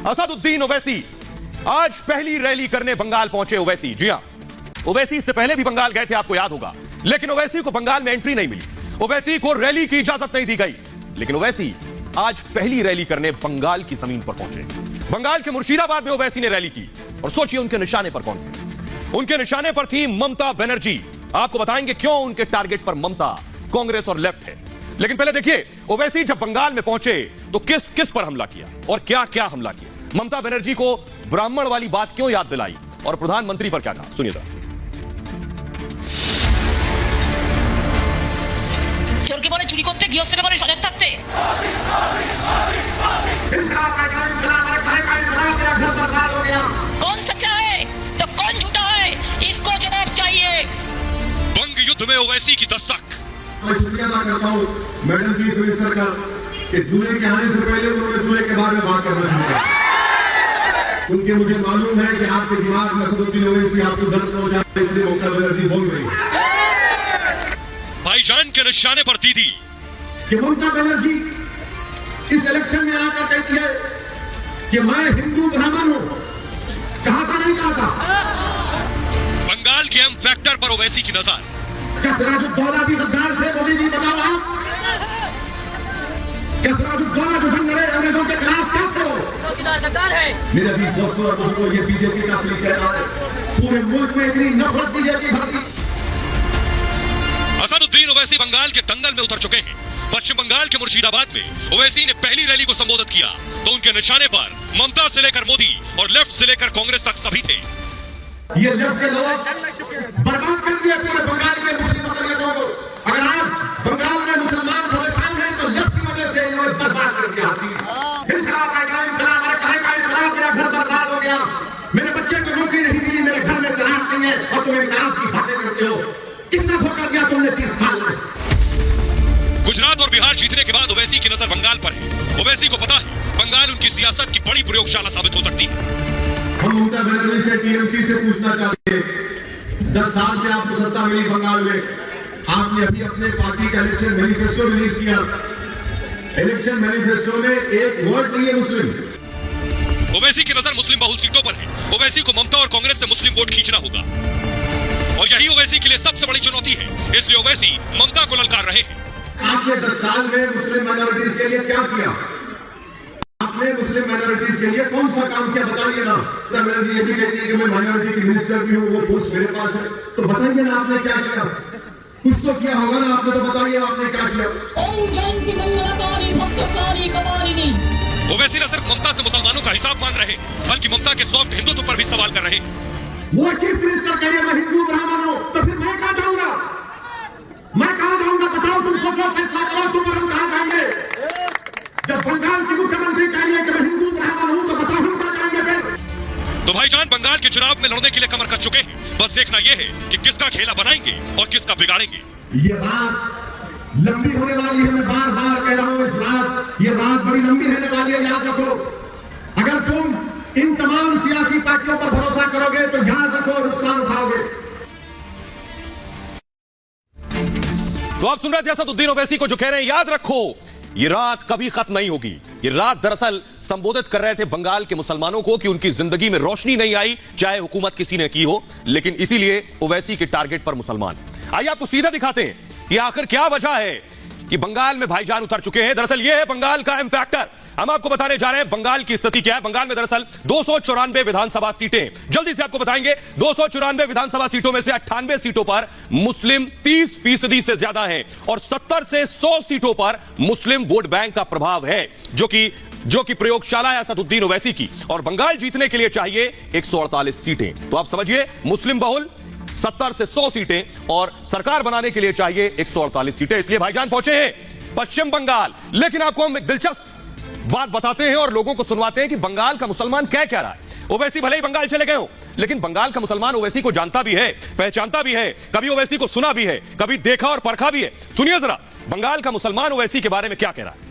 असदुद्दीन ओवैसी आज पहली रैली करने बंगाल पहुंचे। ओवैसी, जी हां, ओवैसी इससे पहले भी बंगाल गए थे, आपको याद होगा, लेकिन ओवैसी को बंगाल में एंट्री नहीं मिली, ओवैसी को रैली की इजाजत नहीं दी गई। लेकिन ओवैसी आज पहली रैली करने बंगाल की जमीन पर पहुंचे। बंगाल के मुर्शिदाबाद में ओवैसी ने रैली की और सोचिए उनके निशाने पर कौन थे। उनके निशाने पर थी ममता बनर्जी। आपको बताएंगे क्यों उनके टारगेट पर ममता, कांग्रेस और लेफ्ट है। लेकिन पहले देखिए ओवैसी जब बंगाल में पहुंचे तो किस किस पर हमला किया और क्या क्या हमला किया। ममता बनर्जी को ब्राह्मण वाली बात क्यों याद दिलाई और प्रधानमंत्री पर क्या कहा, सुनिए जरा। চোরকে বলে চুরি করতে, গৃহস্থকে বলে সজাগ থাকতে। कौन सच्चा है तो कौन झूठा है, इसको जवाब चाहिए। बंग युद्ध में ओवैसी की दस्तक। मैं शुक्रिया अदा करता हूँ मैडम चीफ मिनिस्टर का कि दूल्हे के आने से पहले उन्होंने दूल्हे के बारे में बात करना शुरू किया, क्योंकि मुझे मालूम है कि आपके दिमाग में असदुद्दीन ओवैसी आपको दर्द पहुंचा, इसलिए ममता बनर्जी बोल रही है। भाईजान के निशाने पर दीदी कि ममता बनर्जी इस इलेक्शन में आकर कहती है कि मैं हिंदू ब्राह्मण हूं, कहा था नहीं कहा था। बंगाल के एम फैक्टर पर ओवैसी की नजर। क्या सिराजुद्दौला भी गद्दार थे? मोदी जी बताओ आप, क्या सिराजुद्दौला जो जंग लड़े अंग्रेजों के खिलाफ, क्या करो गद्दार है। मेरे अजीज दोस्तों और दोस्तों, ये बीजेपी का असली चेहरा है। पूरे मुल्क में इतनी नफरत बीजेपी भरती। असदुद्दीन ओवैसी बंगाल के दंगल में उतर चुके हैं। पश्चिम बंगाल के मुर्शिदाबाद में ओवैसी ने पहली रैली को संबोधित किया तो उनके निशाने पर ममता से लेकर मोदी और लेफ्ट से लेकर कांग्रेस तक सभी थे। ये लेफ्ट के लोग बर्बाद कर दिए पूरे बंगाल के मुस्लिम अकलियतों को। अगर आज बंगाल में मुसलमान परेशान हैं तो लेफ्ट की वजह से इन्होंने बर्बाद कर दिया। इंकलाब आएगा, इंकलाब आएगा, कहेगा इंकलाब, मेरा घर बर्बाद हो गया, मेरे बच्चे को नौकरी नहीं मिली, मेरे घर में तलाक नहीं है और तुम इंकलाब की बातें करते हो। कितना धोखा दिया तुमने 30 साल में। गुजरात और बिहार जीतने के बाद ओवैसी की नजर बंगाल पर है। ओवैसी को पता है बंगाल उनकी सियासत की बड़ी प्रयोगशाला साबित हो सकती है। हम ममता बनर्जी से, टीएमसी से पूछना चाहते हैं, 10 साल से आपको सत्ता मिली बंगाल में, आपने अभी अपने पार्टी का इलेक्शन मैनिफेस्टो रिलीज किया। इलेक्शन मैनिफेस्टो में एक वर्ड नहीं है मुस्लिम। ओवैसी की नजर मुस्लिम बहुल सीटों पर है। ओवैसी को ममता और कांग्रेस से मुस्लिम वोट खींचना होगा और यही ओवैसी के लिए सबसे बड़ी चुनौती है। इसलिए ओवैसी ममता को ललकार रहे हैं। आपने 10 साल में मुस्लिम माइनॉरिटीज के लिए क्या किया? आपने मुस्लिम माइनॉरिटीज के लिए कौन सा काम किया, बताइए ना। बनर्जी ये भी कहती है कि मैं माइनॉरिटी की मिनिस्टर भी हूँ, वो पोस्ट मेरे पास है, तो बताइए ना आपने क्या किया। कुछ तो किया होगा ना आपने, तो बताइए आपने क्या किया। ओवैसी न सिर्फ ममता से मुसलमानों का हिसाब मांग रहे बल्कि ममता के सॉफ्ट हिंदुत्व पर भी सवाल कर रहे। वो चीफ मिनिस्टर कह रहे मैं हिंदू ब्राह्मण हूँ, तो फिर मैं कहाँ जाऊंगा? मैं कहाँ जाऊंगा? बताओ, तुम सोचो, फैसला करो, तुम और हम कहाँ जाएंगे? जब बंगाल के मुख्यमंत्री कह रहे कि मैं हिंदू ब्राह्मण हूँ, तो बताओ हम कहाँ जाएंगे फिर? तो भाईजान बंगाल के चुनाव में लड़ने के लिए कमर कस चुके हैं। बस देखना यह है कि किसका खेला बनाएंगे और किसका बिगाड़ेंगे। ये रात लंबी होने वाली है, मैं बार बार कह रहा हूँ, इस रात, ये रात बड़ी लंबी रहने वाली है, याद रखो। अगर तुम इन तमाम सियासी पार्टियों पर भरोसा करोगे तो याद रखो नुकसान उठाओगे। तो आप सुन रहे थे असदुद्दीन ओवैसी को जो कह रहे हैं, याद रखो ये रात कभी खत्म नहीं होगी। ये रात दरअसल संबोधित कर रहे थे बंगाल के मुसलमानों को कि उनकी जिंदगी में रोशनी नहीं आई, चाहे हुकूमत किसी ने की हो, लेकिन इसीलिए ओवैसी के टारगेट पर मुसलमान। आइए आपको सीधा दिखाते हैं कि आखिर क्या वजह है कि बंगाल में भाईजान उतर चुके हैं। दरअसल यह है बंगाल का एम फैक्टर। हम आपको बताने जा रहे हैं बंगाल की स्थिति क्या है। बंगाल में दरअसल 294 विधानसभा सीटें, जल्दी से आपको बताएंगे। 294 विधानसभा सीटों में से 98 सीटों पर मुस्लिम 30% से ज्यादा हैं और 70 से 100 सीटों पर मुस्लिम वोट बैंक का प्रभाव है, जो कि प्रयोगशाला है असदुद्दीन ओवैसी की। और बंगाल जीतने के लिए चाहिए 148 सीटें। तो आप समझिए, मुस्लिम बहुल 70 से 100 सीटें और सरकार बनाने के लिए चाहिए 148 सीटें। इसलिए भाईजान पहुंचे हैं पश्चिम बंगाल। लेकिन आपको हम एक दिलचस्प बात बताते हैं और लोगों को सुनवाते हैं कि बंगाल का मुसलमान क्या कह रहा है। ओवैसी भले ही बंगाल चले गए हो, लेकिन बंगाल का मुसलमान ओवैसी को जानता भी है, पहचानता भी है, कभी ओवैसी को सुना भी है, कभी देखा और परखा भी है। सुनिए जरा बंगाल का मुसलमान ओवैसी के बारे में क्या कह रहा है।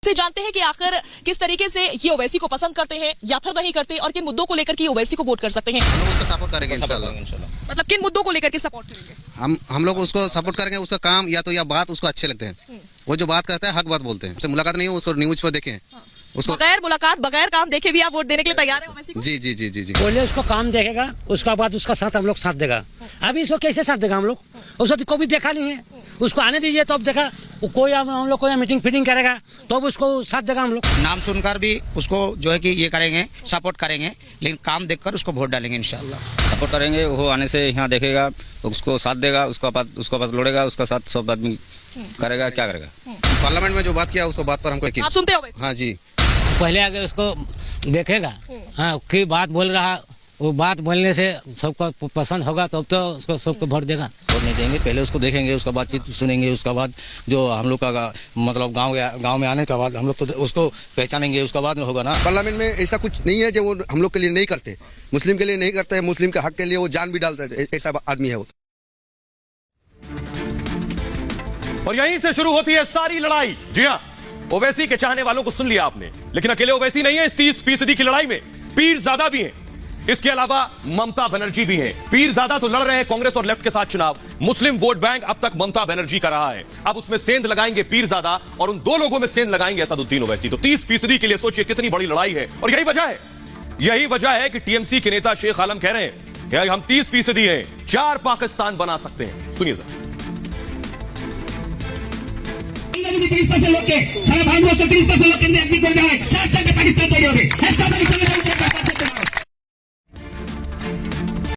से जानते हैं कि आखिर किस तरीके से ये ओवैसी को पसंद करते हैं या फिर नहीं करते और किन मुद्दों को लेकर के ओवैसी को वोट कर सकते हैं। हम उसको सपोर्ट करेंगे इंशाल्लाह। मतलब किन मुद्दों को लेकर के सपोर्ट करेंगे? हम लोग उसको सपोर्ट करेंगे, उसका काम या तो या बात उसको अच्छे लगते हैं। वो जो बात करता है हक बात बोलते हैं। उससे मुलाकात नहीं हो, उसको न्यूज पर देखें, उसको बगैर मुलाकात बगैर काम देखे भी आप वोट देने के लिए तैयार है ओवैसी को? जी जी जी जी जी पहले उसको काम देखेगा, उसका बाद उसका साथ हम लोग साथ देगा। अभी इसको कैसे साथ देगा हम लोग? उसको तो कभी देखा नहीं है, उसको आने दीजिए तो अब देखा कोई हम लोग कोई मीटिंग फिटिंग करेगा तो अब उसको साथ देगा हम लोग। नाम सुनकर भी उसको जो है कि ये करेंगे, सपोर्ट करेंगे, लेकिन काम देखकर उसको वोट डालेंगे इंशाल्लाह। सपोर्ट करेंगे, वो आने से यहाँ देखेगा, उसको साथ देगा, उसका पास लौड़ेगा, उसका साथ सब आदमी करेगा, क्या करेगा। पार्लियामेंट में जो बात किया उसको बात पर हमको यकीन। आप सुनते हो ओवैसी? हाँ जी, पहले आगे उसको देखेगा, हाँ की बात बोल रहा, वो बात बोलने से सबको पसंद होगा तब तो उसको सबको वोट देगा। वोट नहीं देंगे, पहले उसको देखेंगे, उसका बातचीत सुनेंगे, उसका बाद जो हम लोग का मतलब गांव में आने के बाद हम लोग तो उसको पहचानेंगे, उसका बाद में होगा ना। पार्लियामेंट में ऐसा कुछ नहीं है जो वो हम लोग के लिए नहीं करते, मुस्लिम के लिए नहीं करते, मुस्लिम के हक के लिए वो जान भी डालते हैं, ऐसा आदमी है वो। और यहीं से शुरू होती है सारी लड़ाई। जी हां, ओवैसी के चाहने वालों को सुन लिया आपने, लेकिन अकेले ओवैसी नहीं है इस 30% की लड़ाई में, पीरजादा भी हैं। इसके अलावा ममता बनर्जी भी हैं। पीरजादा तो लड़ रहे हैं कांग्रेस और लेफ्ट के साथ चुनाव। मुस्लिम वोट बैंक अब तक ममता बनर्जी का रहा है, अब उसमें सेंध लगाएंगे पीरजादा और उन दो लोगों में सेंध लगाएंगे असदुद्दीन ओवैसी। तो 30% के लिए सोचिए कितनी बड़ी लड़ाई है। और यही वजह है कि टीएमसी के नेता शेख आलम कह रहे हैं कि हम 30% हैं, 4 पाकिस्तान बना सकते हैं। सुनिए सर। 30% लोग के सारे भाइयों से 30% लोग के पाकिस्तान तैयार है।